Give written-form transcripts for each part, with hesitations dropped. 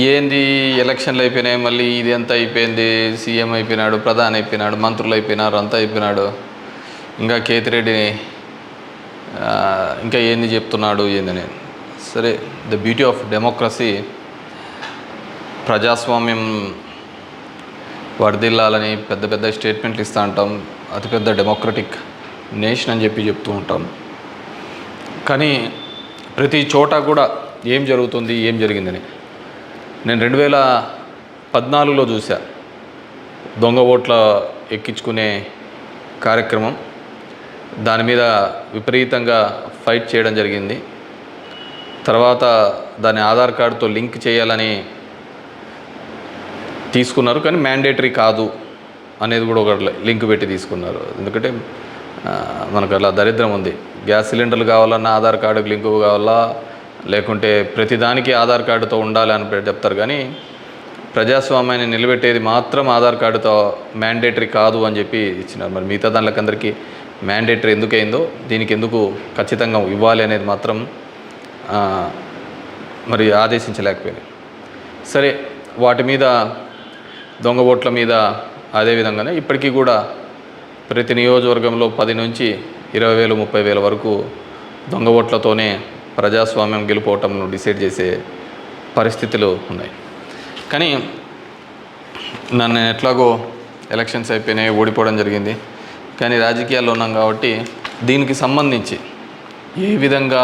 ఏంది ఎలక్షన్లు అయిపోయినాయి, మళ్ళీ ఇది అంతా అయిపోయింది, సీఎం అయిపోయినాడు, ప్రధాని అయిపోయినాడు, మంత్రులు అయిపోయినారు, అంతా అయిపోయినాడు, ఇంకా కేతిరెడ్డిని ఇంకా ఏంది చెప్తున్నాడు ఏందని. సరే, ద బ్యూటీ ఆఫ్ డెమోక్రసీ, ప్రజాస్వామ్యం వర్ధిల్లాలని పెద్ద పెద్ద స్టేట్మెంట్లు ఇస్తూ ఉంటాం, అతిపెద్ద డెమోక్రటిక్ నేషన్ అని చెప్తూ ఉంటాం. కానీ ప్రతి చోట కూడా ఏం జరుగుతుంది, ఏం జరిగిందని నేను 2014లో చూసా. దొంగ ఓట్ల ఎక్కించుకునే కార్యక్రమం, దాని మీద విపరీతంగా ఫైట్ చేయడం జరిగింది. తర్వాత దాన్ని ఆధార్ కార్డుతో లింక్ చేయాలని తీసుకున్నారు, కానీ మ్యాండేటరీ కాదు అనేది కూడా ఒక లింక్ పెట్టి తీసుకున్నారు. ఎందుకంటే మనకు అలా దరిద్రం ఉంది. గ్యాస్ సిలిండర్లు కావాలన్నా ఆధార్ కార్డుకి లింకు కావాలా, లేకుంటే ప్రతిదానికి ఆధార్ కార్డుతో ఉండాలి అని చెప్తారు. కానీ ప్రజాస్వామ్యాన్ని నిలబెట్టేది మాత్రం ఆధార్ కార్డుతో మ్యాండేటరీ కాదు అని చెప్పి ఇచ్చినారు. మరి మిగతా దానికందరికీ మ్యాండేటరీ ఎందుకైందో, దీనికి ఎందుకు ఖచ్చితంగా ఇవ్వాలి అనేది మాత్రం మరి ఆదేశించలేకపోయినాయి. సరే, వాటి మీద, దొంగ ఓట్ల మీద అదేవిధంగానే ఇప్పటికీ కూడా ప్రతి నియోజకవర్గంలో 10 నుంచి 20,000 30,000 వరకు దొంగ ఓట్లతోనే ప్రజాస్వామ్యం గెలుపోవటంను డిసైడ్ చేసే పరిస్థితులు ఉన్నాయి. కానీ నన్ను ఎట్లాగో ఎలక్షన్స్ అయిపోయినాయి, ఓడిపోవడం జరిగింది. కానీ రాజకీయాల్లో ఉన్నాం కాబట్టి దీనికి సంబంధించి ఏ విధంగా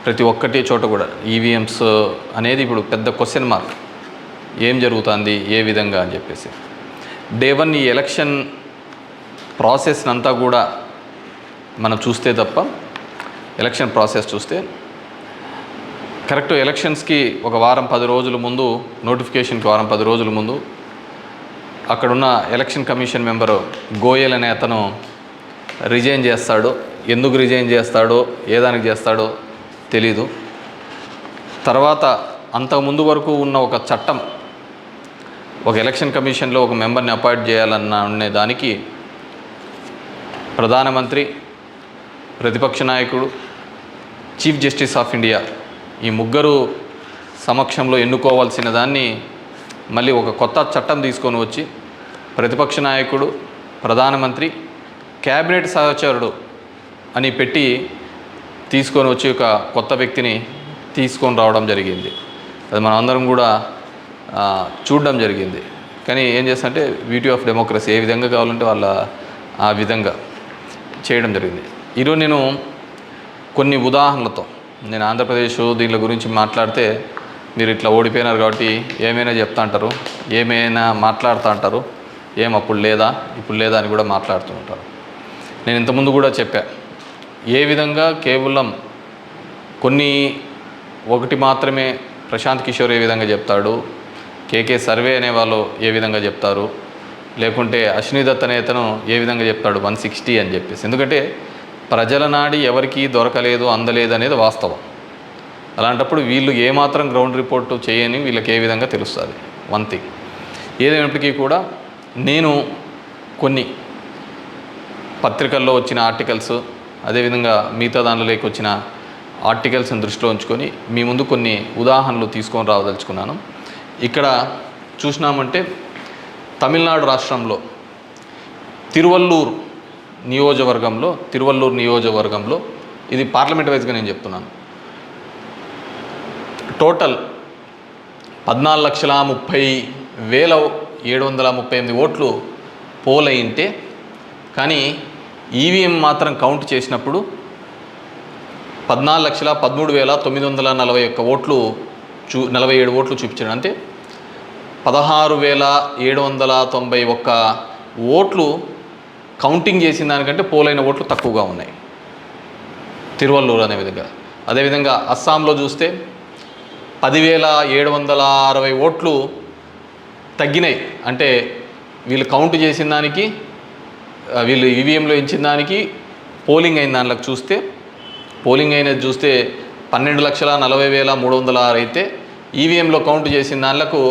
ప్రతి ఒక్కటి చోట కూడా ఈవీఎంస్ అనేది ఇప్పుడు పెద్ద క్వశ్చన్ మార్క్. ఏం జరుగుతుంది, ఏ విధంగా అని చెప్పేసి డే 1 ఈ ఎలక్షన్ ప్రాసెస్ అంతా కూడా మనం చూస్తే తప్ప, ఎలక్షన్ ప్రాసెస్ చూస్తే కరెక్ట్ ఎలక్షన్స్కి ఒక వారం 10 రోజుల ముందు, నోటిఫికేషన్కి వారం 10 రోజుల ముందు అక్కడున్న ఎలక్షన్ కమిషన్ మెంబరు గోయల్ అనే అతను రిజైన్ చేస్తాడు. ఎందుకు రిజైన్ చేస్తాడో, ఏ దానికి చేస్తాడో తెలీదు. తర్వాత అంతకుముందు వరకు ఉన్న ఒక చట్టం, ఒక ఎలక్షన్ కమిషన్లో ఒక మెంబర్ని అపాయింట్ చేయాలనే దానికి ప్రధానమంత్రి, ప్రతిపక్ష నాయకుడు, చీఫ్ జస్టిస్ ఆఫ్ ఇండియా ఈ ముగ్గురు సమక్షంలో ఎన్నుకోవాల్సిన దాన్ని మళ్ళీ ఒక కొత్త చట్టం తీసుకొని వచ్చి ప్రతిపక్ష నాయకుడు, ప్రధానమంత్రి, క్యాబినెట్ సహచరుడు అని పెట్టి తీసుకొని వచ్చి ఒక కొత్త వ్యక్తిని తీసుకొని రావడం జరిగింది. అది మనం అందరం కూడా చూడడం జరిగింది. కానీ ఏం చేస్తారంటే బ్యూటీ ఆఫ్ డెమోక్రసీ, ఏ విధంగా కావాలంటే వాళ్ళ ఆ విధంగా చేయడం జరిగింది. ఈరోజు నేను కొన్ని ఉదాహరణలతో, నేను ఆంధ్రప్రదేశ్ దీని గురించి మాట్లాడితే మీరు ఇట్లా ఓడిపోయినారు కాబట్టి ఏమైనా చెప్తా అంటారు, ఏమైనా మాట్లాడుతూ అంటారు, ఏం అప్పుడు లేదా ఇప్పుడు లేదా అని కూడా మాట్లాడుతూ ఉంటారు. నేను ఇంతకుముందు కూడా చెప్పా, ఏ విధంగా కేవలం ఒకటి మాత్రమే ప్రశాంత్ కిషోర్ ఏ విధంగా చెప్తాడు, కేకే సర్వే అనే వాళ్ళు ఏ విధంగా చెప్తారు, లేకుంటే అశ్విని దత్ అనే అతను ఏ విధంగా చెప్తాడు 160 అని చెప్పేసి. ఎందుకంటే ప్రజల నాడి ఎవరికి దొరకలేదు, అందలేదు అనేది వాస్తవం. అలాంటప్పుడు వీళ్ళు ఏమాత్రం గ్రౌండ్ రిపోర్టు చేయని వీళ్ళకి ఏ విధంగా తెలుస్తుంది. వన్ థింగ్ ఏదైనప్పటికీ కూడా నేను కొన్ని పత్రికల్లో వచ్చిన ఆర్టికల్స్, అదేవిధంగా మిగతా దానిలోకి వచ్చిన ఆర్టికల్స్ని దృష్టిలో ఉంచుకొని మీ ముందు కొన్ని ఉదాహరణలు తీసుకొని రావదలుచుకున్నాను. ఇక్కడ చూసినామంటే తమిళనాడు రాష్ట్రంలో తిరువల్లూరు నియోజకవర్గంలో ఇది పార్లమెంట్ వైజ్గా నేను చెప్తున్నాను, టోటల్ 14,30,738 ఓట్లు పోల్ అయింటే, కానీ ఈవీఎం మాత్రం కౌంట్ చేసినప్పుడు 14,13,941 ఓట్లు 47 ఓట్లు చూపించాడు. అంటే 16,791 ఓట్లు కౌంటింగ్ చేసిన దానికంటే పోలైన ఓట్లు తక్కువగా ఉన్నాయి తిరువల్లూరు అనే విధంగా. అదేవిధంగా అస్సాంలో చూస్తే 10,760 ఓట్లు తగ్గినాయి. అంటే వీళ్ళు కౌంట్ చేసిన దానికి, వీళ్ళు ఈవీఎంలో ఇచ్చిన దానికి పోలింగ్ అయిన దానిలోకి చూస్తే, పోలింగ్ అయినది చూస్తే 12,40,306 అయితే ఈవీఎంలో కౌంట్ చేసిన దానిలకు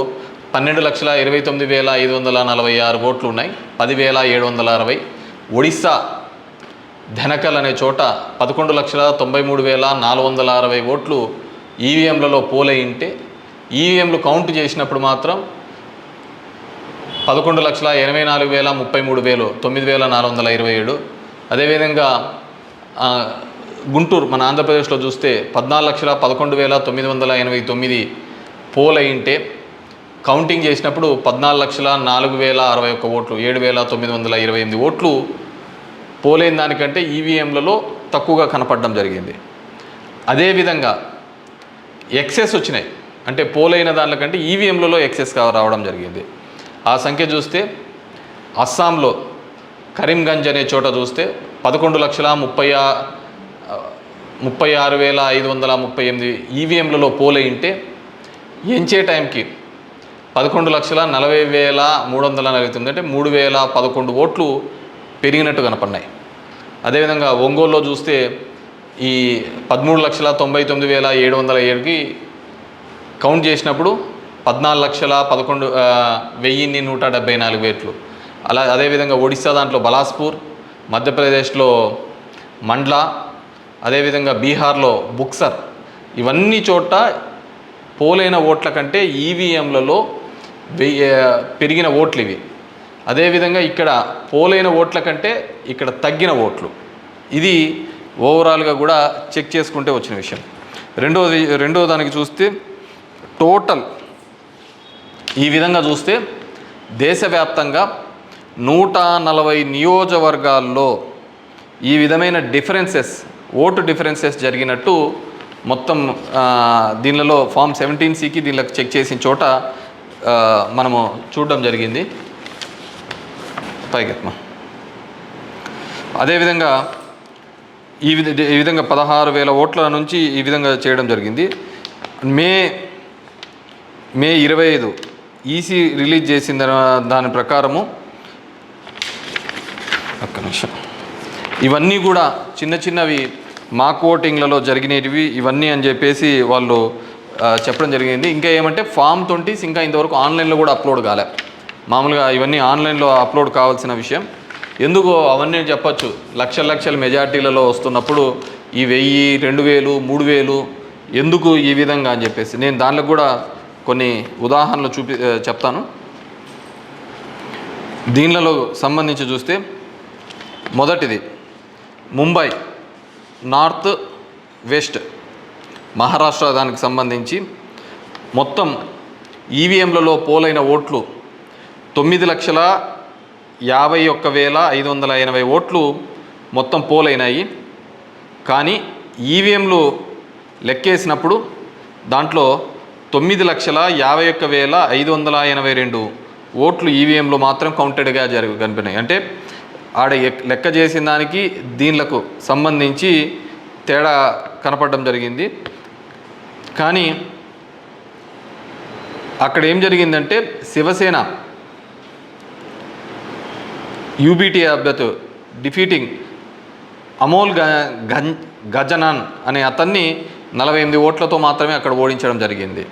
12,29,546 ఓట్లు ఉన్నాయి, 10,760. ఒడిస్సా ధెనకల్ అనే చోట 11,93,460 ఓట్లు ఈవీఎంలలో పోలయింటే ఈవీఎంలు కౌంట్ చేసినప్పుడు మాత్రం 11,84,33,000 9,427. అదేవిధంగా గుంటూరు మన ఆంధ్రప్రదేశ్లో చూస్తే 14,11,989 పోల్ అయింటే కౌంటింగ్ చేసినప్పుడు 14,04,061 ఓట్లు 7,928 ఓట్లు పోలైన దానికంటే ఈవీఎంలలో తక్కువగా కనపడడం జరిగింది. అదేవిధంగా ఎక్సెస్ వచ్చినాయి, అంటే పోలైన దానికంటే ఈవీఎంలలో ఎక్సెస్ రావడం జరిగింది. ఆ సంఖ్య చూస్తే అస్సాంలో కరీంగంజ్ అనే చోట చూస్తే 11,36,538 ఈవీఎంలలో పోలైంటే ఎంచే టైంకి 11,40,349 అంటే 3,011 ఓట్లు పెరిగినట్టు కనపడినాయి. అదేవిధంగా ఒంగోలులో చూస్తే ఈ 13,99,707కి కౌంట్ చేసినప్పుడు 14,11,174 ఓట్లు. అదేవిధంగా ఒడిశా దాంట్లో బలాస్పూర్, మధ్యప్రదేశ్లో మండ్లా, అదేవిధంగా బీహార్లో బుక్సర్, ఇవన్నీ చోట పోలైన ఓట్ల కంటే ఈవీఎంలలో పెరిగిన ఓట్లు ఇవి. అదేవిధంగా ఇక్కడ పోలైన ఓట్ల కంటే ఇక్కడ తగ్గిన ఓట్లు. ఇది ఓవరాల్గా కూడా చెక్ చేసుకుంటే వచ్చిన విషయం. రెండో దానికి చూస్తే టోటల్ ఈ విధంగా చూస్తే దేశవ్యాప్తంగా 140 నియోజకవర్గాల్లో ఈ విధమైన ఓటు డిఫరెన్సెస్ జరిగినట్టు మొత్తం దీనిలో ఫామ్ 17C దీనిలో చెక్ చేసిన చోట మనము చూడడం జరిగింది. పైకెత్మ అదేవిధంగా ఈ విధంగా 16,000 ఓట్ల నుంచి ఈ విధంగా చేయడం జరిగింది. మే 25 ఈసీ రిలీజ్ చేసిన దాని ప్రకారము ఒక్క నిమిషం, ఇవన్నీ కూడా చిన్నవి మాక్ ఓటింగ్లలో జరిగినవి ఇవన్నీ అని చెప్పేసి వాళ్ళు చెప్పడం జరిగింది. ఇంకా ఏమంటే ఫామ్ 20 ఇంకా ఇంతవరకు ఆన్లైన్లో కూడా అప్లోడ్ కాలే. మామూలుగా ఇవన్నీ ఆన్లైన్లో అప్లోడ్ కావాల్సిన విషయం. ఎందుకో అవన్నీ చెప్పచ్చు, లక్షల మెజార్టీలలో వస్తున్నప్పుడు ఈ 1000, 2000, 3000 ఎందుకు ఈ విధంగా అని చెప్పేసి నేను దాంట్లో కూడా కొన్ని ఉదాహరణలు చెప్తాను. దీనిలో సంబంధించి చూస్తే మొదటిది ముంబై నార్త్ వెస్ట్ మహారాష్ట్ర దానికి సంబంధించి మొత్తం ఈవీఎంలలో పోలైన ఓట్లు 9,51,580 ఓట్లు మొత్తం పోలైనాయి. కానీ ఈవీఎంలు లెక్కేసినప్పుడు దాంట్లో 9,51,582 ఓట్లు ఈవీఎంలో మాత్రం కౌంటెడ్గా కనిపినాయి. అంటే ఆడ లెక్క చేసిన దానికి దీనిలకు సంబంధించి తేడా కనపడడం జరిగింది. కానీ అక్కడ ఏం జరిగిందంటే శివసేన యూబీటీ అభ్యర్థి డిఫీటింగ్ అమోల్ గజనాన్ అనే అతన్ని 48 ఓట్లతో మాత్రమే అక్కడ ఓడించడం జరిగింది.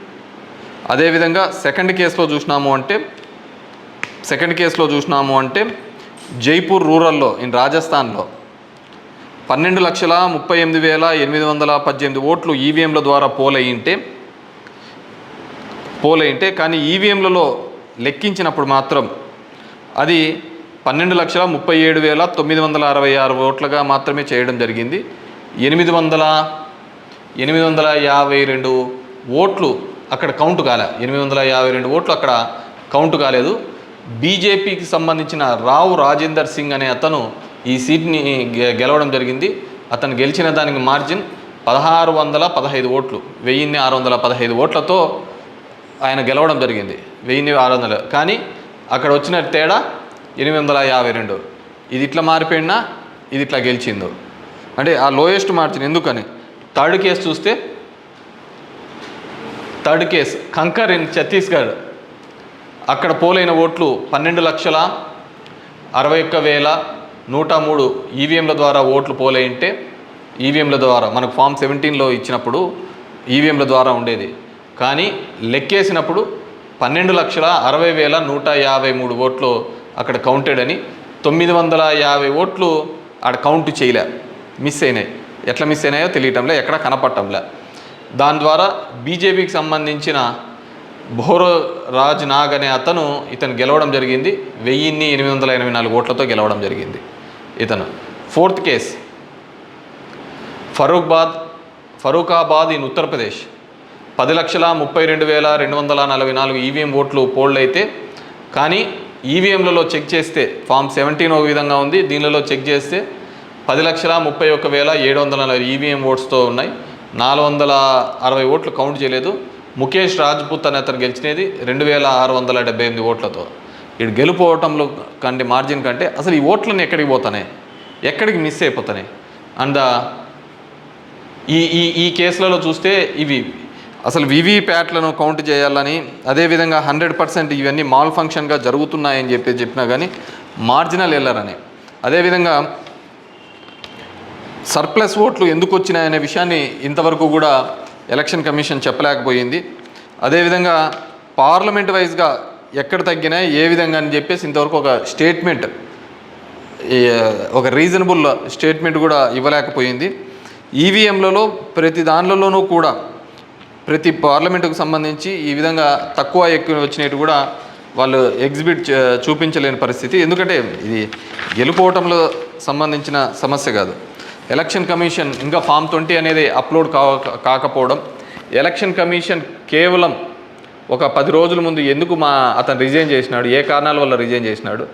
అదేవిధంగా సెకండ్ కేసులో చూసినాము అంటే జైపూర్ రూరల్లో రాజస్థాన్లో 12,38,818 ఓట్లు ఈవీఎంల ద్వారా పోలైంటే కానీ ఈవీఎంలలో లెక్కించినప్పుడు మాత్రం అది 12,37,966 ఓట్లుగా మాత్రమే చేయడం జరిగింది. 852 ఓట్లు అక్కడ కౌంట్ కాలే. 852 ఓట్లు అక్కడ కౌంట్ కాలేదు. బీజేపీకి సంబంధించిన రావు రాజేందర్ సింగ్ అనే అతను ఈ సీట్ని గెలవడం జరిగింది. అతను గెలిచిన దానికి మార్జిన్ 1,615 ఓట్లు, 1,615 ఓట్లతో ఆయన గెలవడం జరిగింది. 1,600. కానీ అక్కడ వచ్చిన తేడా 852. ఇది ఇట్లా మారిపోయినా ఇది ఇట్లా గెలిచిందో అంటే ఆ లోయెస్ట్ మార్జిన్. ఎందుకని థర్డ్ కేసు చూస్తే కంకర్ ఇన్ ఛత్తీస్గఢ్ అక్కడ పోలైన ఓట్లు 12,61,103 ఈవీఎంల ద్వారా ఓట్లు పోలైంటే ఈవీఎంల ద్వారా మనకు ఫామ్ 17లో ఇచ్చినప్పుడు ఈవీఎంల ద్వారా ఉండేది. కానీ లెక్కేసినప్పుడు 12,60,153 ఓట్లు అక్కడ కౌంటెడ్ అని 950 ఓట్లు ఆడ కౌంట్ చేయలే, మిస్ అయినాయి. ఎట్లా మిస్ అయినాయో తెలియటంలే, ఎక్కడ కనపడటంలే. దాని ద్వారా బీజేపీకి సంబంధించిన భోరరాజ్ నాగ్ అనే ఇతను గెలవడం జరిగింది. 1884 ఓట్లతో గెలవడం జరిగింది ఇతను. Fourth case Farrukhabad in Uttar Pradesh. 10,32,244 EVM ఓట్లు పోల్డ్ అయితే, కానీ ఈవీఎంలలో చెక్ చేస్తే ఫామ్ 17 ఒక విధంగా ఉంది, దీనిలో చెక్ చేస్తే 10,31,740 ఈవీఎం ఓట్స్తో ఉన్నాయి. 460 ఓట్లు కౌంట్ చేయలేదు. ముఖేష్ రాజ్పుత్ అనే అతను గెలిచినది 2,678 ఓట్లతో. ఇటు గెలుపోవటంలో కంటే మార్జిన్ కంటే అసలు ఈ ఓట్లన్నీ ఎక్కడికి పోతున్నాయి, ఎక్కడికి మిస్ అయిపోతున్నాయి. అండ్ ఈ కేసులలో చూస్తే ఇవి అసలు వీవీప్యాట్లను కౌంట్ చేయాలని, అదేవిధంగా 100% ఇవన్నీ మాల్ ఫంక్షన్గా జరుగుతున్నాయని చెప్పినా కానీ మార్జినల్ ఎల్లరని, అదేవిధంగా సర్ప్లస్ ఓట్లు ఎందుకు వచ్చినాయనే విషయాన్ని ఇంతవరకు కూడా ఎలక్షన్ కమిషన్ చెప్పలేకపోయింది. అదేవిధంగా పార్లమెంట్ వైజ్గా ఎక్కడ తగ్గినాయి, ఏ విధంగా అని చెప్పేసి ఇంతవరకు ఒక స్టేట్మెంట్, ఒక రీజనబుల్ స్టేట్మెంట్ కూడా ఇవ్వలేకపోయింది. ఈవీఎంలలో ప్రతి దానిలోనూ కూడా ప్రతి పార్లమెంటుకు సంబంధించి ఈ విధంగా తక్కువ ఎక్కువ వచ్చినట్టు కూడా వాళ్ళు చూపించలేని పరిస్థితి. ఎందుకంటే ఇది గెలుపోవటంలో సంబంధించిన సమస్య కాదు. ఎలక్షన్ కమిషన్ ఇంకా ఫామ్ 20 అనేది అప్లోడ్ కాకపోవడం, ఎలక్షన్ కమిషన్ కేవలం ఒక 10 రోజుల ముందు ఎందుకు అతను రిజైన్ చేసినాడు, ఏ కారణాల వల్ల రిజైన్ చేసినాడు,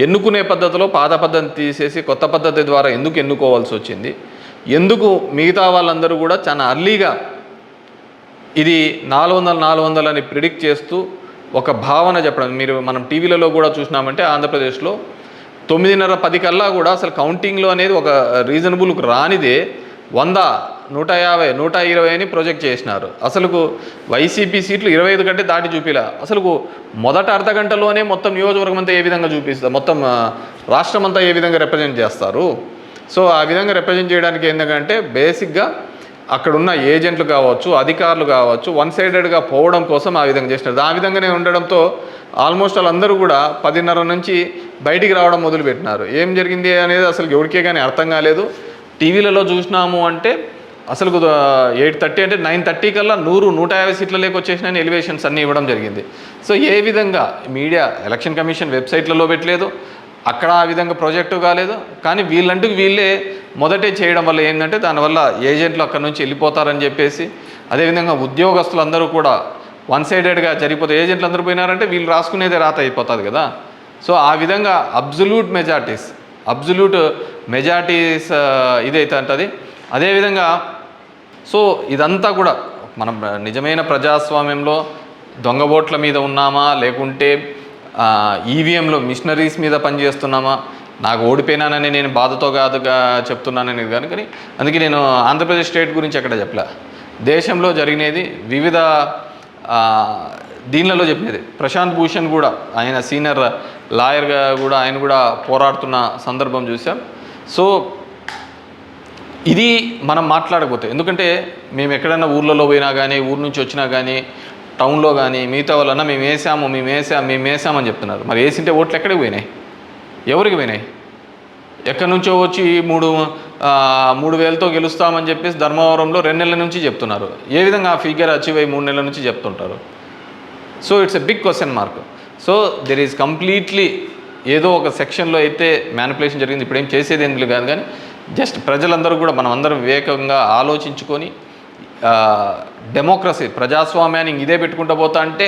ఎన్నుకునే పద్ధతిలో పాత పద్ధతిని తీసేసి కొత్త పద్ధతి ద్వారా ఎందుకు ఎన్నుకోవాల్సి వచ్చింది, ఎందుకు మిగతా వాళ్ళందరూ కూడా చాలా అర్లీగా ఇది 400 అని ప్రిడిక్ట్ చేస్తూ ఒక భావన చెప్పడం. మనం టీవీలలో కూడా చూసినామంటే ఆంధ్రప్రదేశ్లో 9:30-10 కల్లా కూడా అసలు కౌంటింగ్లో అనేది ఒక రీజనబుల్కి రానిదే 100, 150, 120 అని ప్రొజెక్ట్ చేసినారు. అసలుకు వైసీపీ సీట్లు 25 కంటే దాటి చూపిలా. అసలుకు మొదట అర్ధ గంటలోనే మొత్తం నియోజకవర్గం అంతా ఏ విధంగా చూపిస్తారు, మొత్తం రాష్ట్రం అంతా ఏ విధంగా రిప్రజెంట్ చేస్తారు. సో ఆ విధంగా రిప్రజెంట్ చేయడానికి ఏంటంటే బేసిక్గా అక్కడున్న ఏజెంట్లు కావచ్చు, అధికారులు కావచ్చు, వన్ సైడెడ్గా పోవడం కోసం ఆ విధంగా చేసినారు. ఆ విధంగానే ఉండడంతో ఆల్మోస్ట్ వాళ్ళందరూ కూడా 10:30 నుంచి బయటికి రావడం మొదలుపెట్టినారు. ఏం జరిగింది అనేది అసలు ఎవరికే కానీ అర్థం కాలేదు. టీవీలలో చూసినాము అంటే అసలు 8:30 అంటే 9:30 కల్లా 100-150 సీట్ల లేక వచ్చేసినాయని ఎలివేషన్స్ అన్నీ ఇవ్వడం జరిగింది. సో ఏ విధంగా మీడియా ఎలక్షన్ కమిషన్ వెబ్సైట్లలో పెట్టలేదు, అక్కడ ఆ విధంగా ప్రాజెక్టు కాలేదు. కానీ వీళ్ళే మొదటే చేయడం వల్ల ఏంటంటే దానివల్ల ఏజెంట్లు అక్కడి నుంచి వెళ్ళిపోతారని చెప్పేసి, అదేవిధంగా ఉద్యోగస్తులందరూ కూడా వన్ సైడెడ్గా జరిగిపోతే ఏజెంట్లు అందరూ పోయినారంటే వీళ్ళు రాసుకునేదే రాత అయిపోతుంది కదా. సో ఆ విధంగా అబ్జల్యూట్ మెజార్టీస్ ఇదైతే అంటది. అదేవిధంగా సో ఇదంతా కూడా మనం నిజమైన ప్రజాస్వామ్యంలో దొంగ ఓట్ల మీద ఉన్నామా, లేకుంటే ఈవీఎంలో మిషనరీస్ మీద పనిచేస్తున్నామా, నాకు ఓడిపోయినానని నేను బాధతో కాదుగా చెప్తున్నానని కానీ అందుకే నేను ఆంధ్రప్రదేశ్ స్టేట్ గురించి ఎక్కడ చెప్పలే. దేశంలో జరిగినది వివిధ దీనిలలో చెప్పినది. ప్రశాంత్ భూషణ్ కూడా ఆయన సీనియర్ లాయర్గా కూడా ఆయన కూడా పోరాడుతున్న సందర్భం చూసాం. సో ఇది మనం మాట్లాడకపోతే, ఎందుకంటే మేము ఎక్కడైనా ఊర్లలో పోయినా కానీ, ఊరు నుంచి వచ్చినా కానీ, టౌన్లో కానీ మిగతా వాళ్ళన్నా మేము వేసామని చెప్తున్నారు. మరి వేసింటే ఓట్లు ఎక్కడికి పోయినాయి, ఎవరికి పోయినాయి? ఎక్కడి నుంచో వచ్చి 3,000తో గెలుస్తామని చెప్పేసి ధర్మవరంలో 2 నెలల నుంచి చెప్తున్నారు. ఏ విధంగా ఆ ఫిగర్ అచీవ్ అయ్యి 3 నెలల నుంచి చెప్తుంటారు? So it's a big question mark. So there is completely ఏదో ఒక సెక్షన్లో అయితే మ్యానిపులేషన్ జరిగింది. ఇప్పుడు ఏం చేసేది ఎందుకు కాదు, కానీ జస్ట్ ప్రజలందరూ కూడా మనం అందరం వివేకంగా ఆలోచించుకొని డెమోక్రసీ ప్రజాస్వామ్యాన్ని ఇదే పెట్టుకుంటూ పోతా అంటే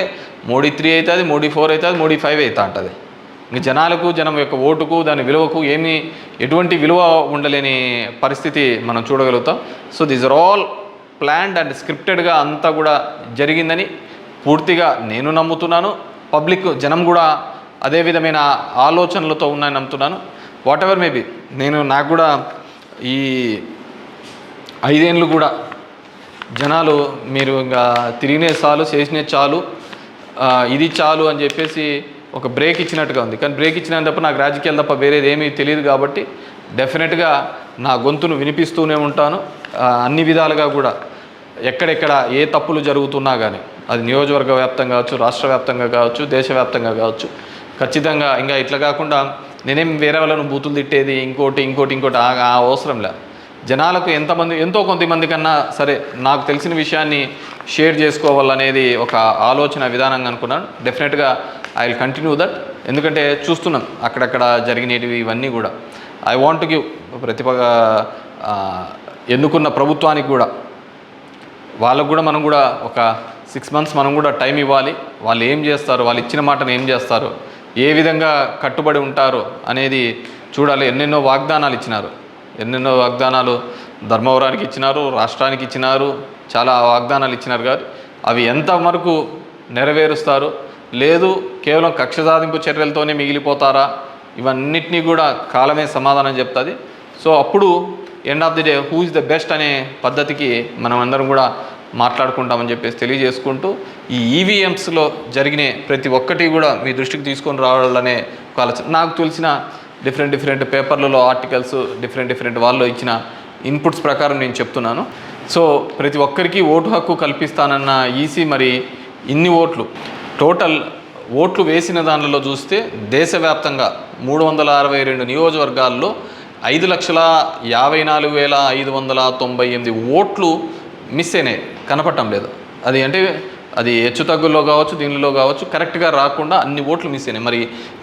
మోడీ 3 అవుతుంది, మోడీ 4 అవుతుంది, మోడీ 5 అవుతా ఉంటుంది. ఇంక జనం యొక్క ఓటుకు దాని విలువకు ఎటువంటి విలువ ఉండలేని పరిస్థితి మనం చూడగలుగుతాం. So these are all planned and స్క్రిప్టెడ్గా అంతా కూడా జరిగిందని పూర్తిగా నేను నమ్ముతున్నాను. పబ్లిక్ జనం కూడా అదే విధమైన ఆలోచనలతో ఉన్నాయని నమ్ముతున్నాను. వాట్ ఎవర్ మేబీ నాకు కూడా ఈ 5 ఏళ్ళు కూడా జనాలు మీరు ఇంకా తిరిగినే చాలు, చేసినే చాలు, ఇది చాలు అని చెప్పేసి ఒక బ్రేక్ ఇచ్చినట్టుగా ఉంది. కానీ బ్రేక్ ఇచ్చినా తప్ప నాకు రాజకీయాలు తప్ప వేరేది ఏమీ తెలియదు కాబట్టి డెఫినెట్గా నా గొంతును వినిపిస్తూనే ఉంటాను. అన్ని విధాలుగా కూడా ఎక్కడెక్కడ ఏ తప్పులు జరుగుతున్నా కానీ, అది నియోజకవర్గ వ్యాప్తంగా కావచ్చు, రాష్ట్ర వ్యాప్తంగా కావచ్చు, దేశవ్యాప్తంగా కావచ్చు, ఖచ్చితంగా ఇంకా ఇట్లా కాకుండా నేనేం వేరే వాళ్ళను బూతులు తిట్టేది ఇంకోటి అవసరం లే. జనాలకు ఎంతో కొంతమంది కన్నా సరే నాకు తెలిసిన విషయాన్ని షేర్ చేసుకోవాలనేది ఒక ఆలోచన విధానంగా అనుకున్నాను. డెఫినెట్గా ఐ విల్ కంటిన్యూ దట్. ఎందుకంటే చూస్తున్నాం అక్కడక్కడ జరిగినవి ఇవన్నీ కూడా. ఐ వాంట్ టు గివ్ ఎన్నుకున్న ప్రభుత్వానికి కూడా వాళ్ళకు కూడా మనం కూడా ఒక 6 months మనం కూడా టైం ఇవ్వాలి. వాళ్ళు ఏం చేస్తారు, వాళ్ళు ఇచ్చిన మాటను ఏం చేస్తారు, ఏ విధంగా కట్టుబడి ఉంటారు అనేది చూడాలి. ఎన్నెన్నో వాగ్దానాలు ధర్మవరానికి ఇచ్చినారు, రాష్ట్రానికి ఇచ్చినారు, చాలా వాగ్దానాలు ఇచ్చినారు. కాదు అవి ఎంతవరకు నెరవేరుస్తారు, లేదు కేవలం కక్ష సాధింపు చర్యలతోనే మిగిలిపోతారా, ఇవన్నిటినీ కూడా కాలమే సమాధానం చెప్తుంది. సో అప్పుడు end of the day who is the best అనే పద్ధతికి మనం అందరం కూడా మాట్లాడుకుంటామని చెప్పేసి తెలియజేసుకుంటూ, ఈ ఈవీఎంస్లో జరిగిన ప్రతి ఒక్కటి కూడా మీ దృష్టికి తీసుకొని రావాలనే ఒక ఆలోచన. నాకు తెలిసిన డిఫరెంట్ పేపర్లలో ఆర్టికల్స్ డిఫరెంట్ వాళ్ళు ఇచ్చిన ఇన్పుట్స్ ప్రకారం నేను చెప్తున్నాను. సో ప్రతి ఒక్కరికి ఓటు హక్కు కల్పిస్తానన్న ఈసీ మరి ఇన్ని టోటల్ ఓట్లు వేసిన దానిలో చూస్తే దేశవ్యాప్తంగా 362 నియోజకవర్గాల్లో 5,54,598 ఓట్లు మిస్ అయినాయి, కనపడటం లేదు. అది అంటే అది హెచ్చుతగ్గుల్లో కావచ్చు, దీనిలో కావచ్చు, కరెక్ట్గా రాకుండా అన్ని ఓట్లు మిస్ అయినాయి. మరి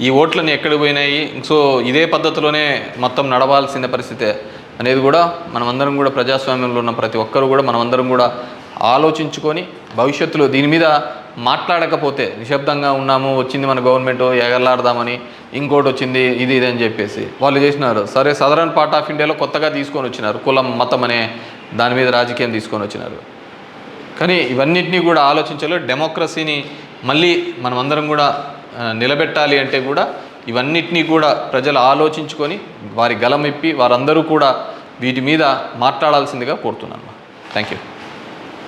ఈ ఓట్లన్నీ ఎక్కడికి పోయినాయి? సో ఇదే పద్ధతిలోనే మొత్తం నడవాల్సిన పరిస్థితే అనేది కూడా మనమందరం కూడా ప్రజాస్వామ్యంలో ఉన్న ప్రతి ఒక్కరు కూడా మనమందరం కూడా ఆలోచించుకొని భవిష్యత్తులో దీని మీద మాట్లాడకపోతే నిశ్శబ్దంగా ఉన్నాము, వచ్చింది మన గవర్నమెంట్ ఎగలాడదామని, ఇంకోటి వచ్చింది ఇది అని చెప్పేసి వాళ్ళు చేసినారు. సరే సదరన్ పార్ట్ ఆఫ్ ఇండియాలో కొత్తగా తీసుకొని వచ్చినారు, కులం మతం అనే దాని మీద రాజకీయం తీసుకొని వచ్చినారు. కానీ ఇవన్నిటినీ కూడా ఆలోచించాలి. డెమోక్రసీని మళ్ళీ మనమందరం కూడా నిలబెట్టాలి అంటే కూడా ఇవన్నిటినీ కూడా ప్రజలు ఆలోచించుకొని వారి గలం ఇప్పి వారందరూ కూడా వీటి మీద మాట్లాడాల్సిందిగా కోరుతున్నాను. Thank you.